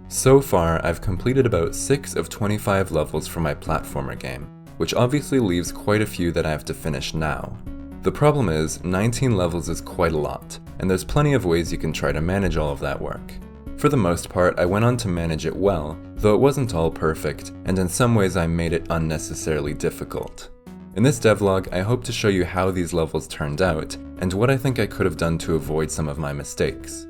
So far, I've completed about 6 of 25 levels for my platformer game, which obviously leaves quite a few that I have to finish now. The problem is, 19 levels is quite a lot, and there's plenty of ways you can try to manage all of that work. For the most part, I went on to manage it well, though it wasn't all perfect, and in some ways I made it unnecessarily difficult. In this devlog, I hope to show you how these levels turned out, and what I think I could have done to avoid some of my mistakes.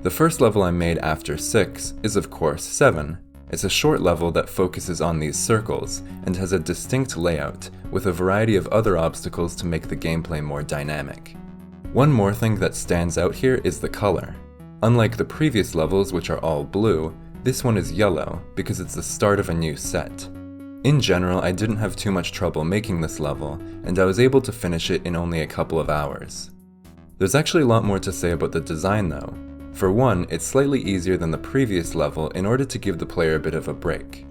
The first level I made after 6 is of course 7. It's a short level that focuses on these circles, and has a distinct layout, with a variety of other obstacles to make the gameplay more dynamic. One more thing that stands out here is the color. Unlike the previous levels, which are all blue, this one is yellow, because it's the start of a new set. In general, I didn't have too much trouble making this level, and I was able to finish it in only a couple of hours. There's actually a lot more to say about the design though. For one, it's slightly easier than the previous level in order to give the player a bit of a break.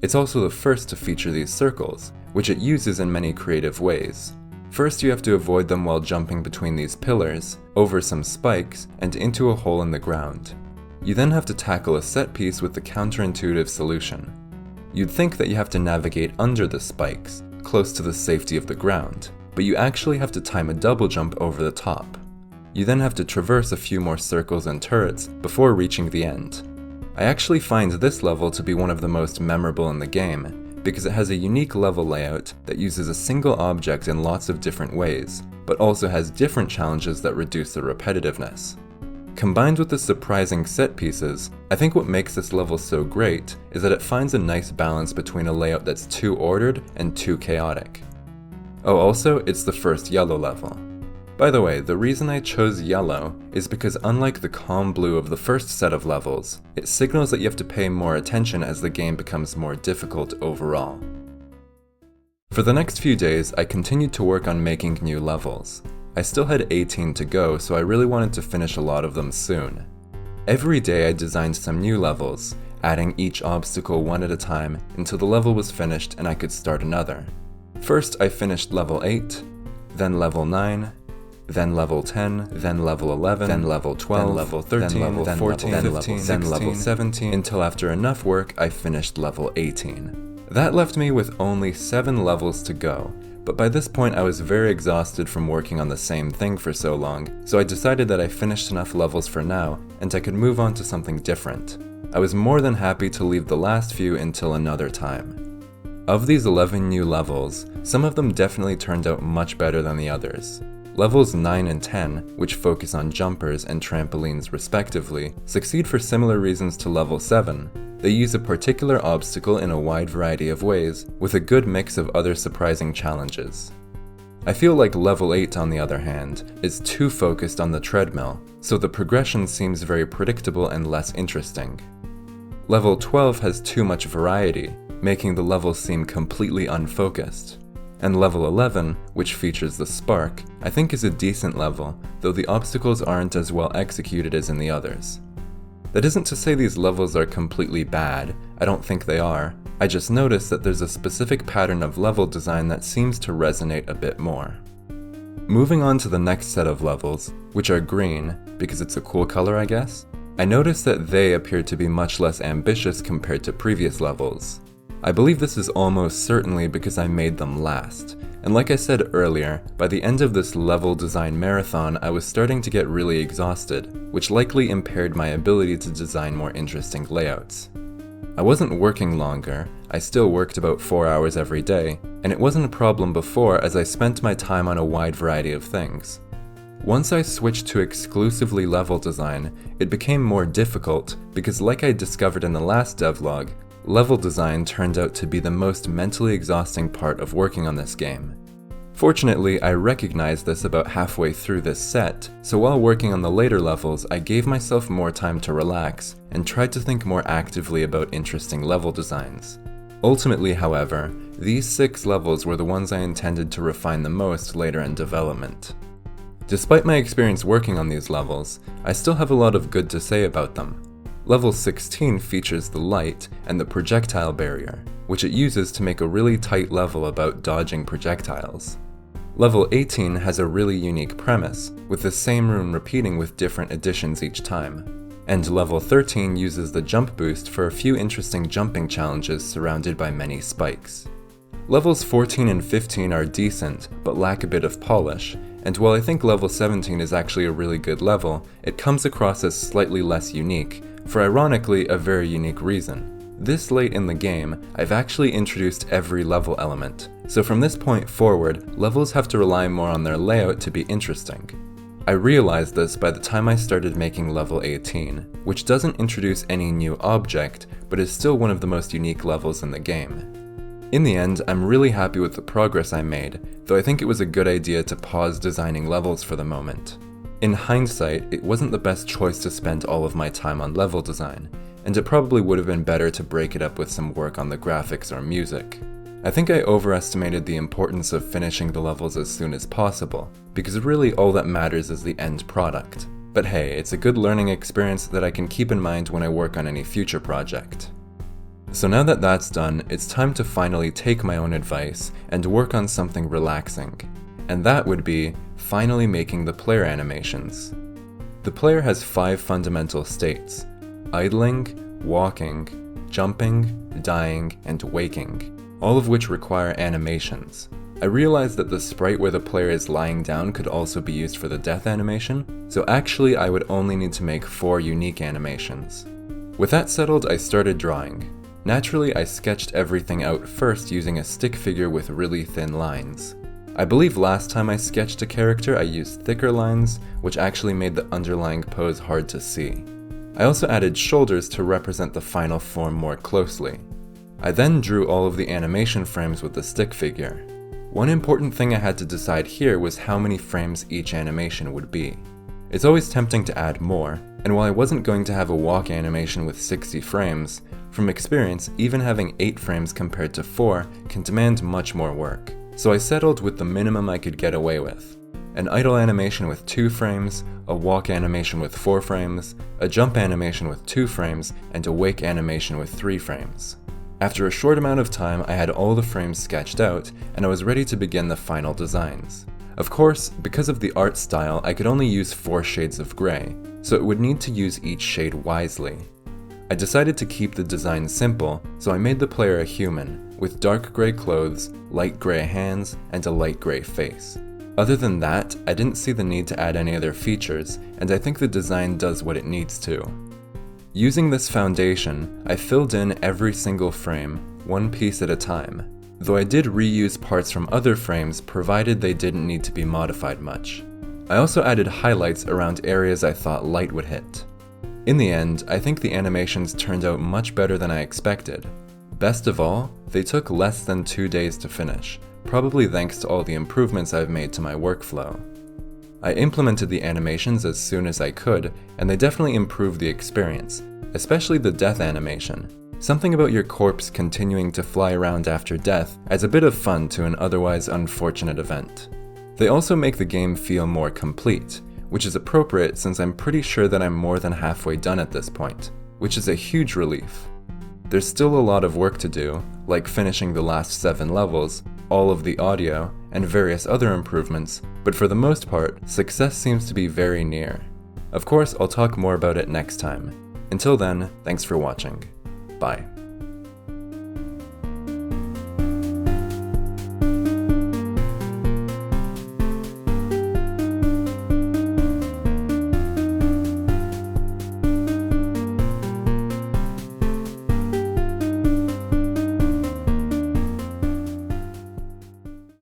It's also the first to feature these circles, which it uses in many creative ways. First, you have to avoid them while jumping between these pillars, over some spikes, and into a hole in the ground. You then have to tackle a set piece with the counterintuitive solution. You'd think that you have to navigate under the spikes, close to the safety of the ground, but you actually have to time a double jump over the top. You then have to traverse a few more circles and turrets before reaching the end. I actually find this level to be one of the most memorable in the game, because it has a unique level layout that uses a single object in lots of different ways, but also has different challenges that reduce the repetitiveness. Combined with the surprising set pieces, I think what makes this level so great is that it finds a nice balance between a layout that's too ordered and too chaotic. Oh, also, it's the first yellow level. By the way, the reason I chose yellow is because unlike the calm blue of the first set of levels, it signals that you have to pay more attention as the game becomes more difficult overall. For the next few days, I continued to work on making new levels. I still had 18 to go, so I really wanted to finish a lot of them soon. Every day I designed some new levels, adding each obstacle one at a time until the level was finished and I could start another. First I finished level 8, then level 9, then level 10, then level 11, then level 12, then level 13, then level 14, then level 15, then level 17, until after enough work I finished level 18. That left me with only 7 levels to go, but by this point I was very exhausted from working on the same thing for so long, so I decided that I finished enough levels for now and I could move on to something different. I was more than happy to leave the last few until another time. Of these 11 new levels, some of them definitely turned out much better than the others. Levels 9 and 10, which focus on jumpers and trampolines respectively, succeed for similar reasons to level 7. They use a particular obstacle in a wide variety of ways, with a good mix of other surprising challenges. I feel like level 8, on the other hand, is too focused on the treadmill, so the progression seems very predictable and less interesting. Level 12 has too much variety, making the levels seem completely unfocused. And level 11, which features the spark, I think is a decent level, though the obstacles aren't as well executed as in the others. That isn't to say these levels are completely bad, I don't think they are, I just noticed that there's a specific pattern of level design that seems to resonate a bit more. Moving on to the next set of levels, which are green, because it's a cool color I guess, I noticed that they appear to be much less ambitious compared to previous levels. I believe this is almost certainly because I made them last, and like I said earlier, by the end of this level design marathon I was starting to get really exhausted, which likely impaired my ability to design more interesting layouts. I wasn't working longer, I still worked about 4 hours every day, and it wasn't a problem before as I spent my time on a wide variety of things. Once I switched to exclusively level design, it became more difficult because like I discovered in the last devlog, level design turned out to be the most mentally exhausting part of working on this game. Fortunately, I recognized this about halfway through this set, so while working on the later levels, I gave myself more time to relax and tried to think more actively about interesting level designs. Ultimately, however, these 6 levels were the ones I intended to refine the most later in development. Despite my experience working on these levels, I still have a lot of good to say about them. Level 16 features the light and the projectile barrier, which it uses to make a really tight level about dodging projectiles. Level 18 has a really unique premise, with the same room repeating with different additions each time. And level 13 uses the jump boost for a few interesting jumping challenges surrounded by many spikes. Levels 14 and 15 are decent, but lack a bit of polish, and while I think level 17 is actually a really good level, it comes across as slightly less unique, for ironically a very unique reason. This late in the game, I've actually introduced every level element, so from this point forward, levels have to rely more on their layout to be interesting. I realized this by the time I started making level 18, which doesn't introduce any new object, but is still one of the most unique levels in the game. In the end, I'm really happy with the progress I made, though I think it was a good idea to pause designing levels for the moment. In hindsight, it wasn't the best choice to spend all of my time on level design, and it probably would have been better to break it up with some work on the graphics or music. I think I overestimated the importance of finishing the levels as soon as possible, because really all that matters is the end product. But hey, it's a good learning experience that I can keep in mind when I work on any future project. So now that that's done, it's time to finally take my own advice and work on something relaxing. And that would be finally making the player animations. The player has 5 fundamental states: idling, walking, jumping, dying, and waking, all of which require animations. I realized that the sprite where the player is lying down could also be used for the death animation, so actually I would only need to make 4 unique animations. With that settled, I started drawing. Naturally, I sketched everything out first using a stick figure with really thin lines. I believe last time I sketched a character I used thicker lines, which actually made the underlying pose hard to see. I also added shoulders to represent the final form more closely. I then drew all of the animation frames with the stick figure. One important thing I had to decide here was how many frames each animation would be. It's always tempting to add more, and while I wasn't going to have a walk animation with 60 frames, from experience, even having 8 frames compared to 4 can demand much more work. So I settled with the minimum I could get away with: an idle animation with 2 frames, a walk animation with 4 frames, a jump animation with 2 frames, and a wake animation with 3 frames. After a short amount of time, I had all the frames sketched out, and I was ready to begin the final designs. Of course, because of the art style, I could only use 4 shades of gray, so it would need to use each shade wisely. I decided to keep the design simple, so I made the player a human, with dark gray clothes, light gray hands, and a light gray face. Other than that, I didn't see the need to add any other features, and I think the design does what it needs to. Using this foundation, I filled in every single frame, one piece at a time, though I did reuse parts from other frames provided they didn't need to be modified much. I also added highlights around areas I thought light would hit. In the end, I think the animations turned out much better than I expected. Best of all, they took less than 2 days to finish, probably thanks to all the improvements I've made to my workflow. I implemented the animations as soon as I could, and they definitely improved the experience, especially the death animation. Something about your corpse continuing to fly around after death adds a bit of fun to an otherwise unfortunate event. They also make the game feel more complete, which is appropriate since I'm pretty sure that I'm more than halfway done at this point, which is a huge relief. There's still a lot of work to do, like finishing the last 7 levels, all of the audio, and various other improvements, but for the most part, success seems to be very near. Of course, I'll talk more about it next time. Until then, thanks for watching. Bye.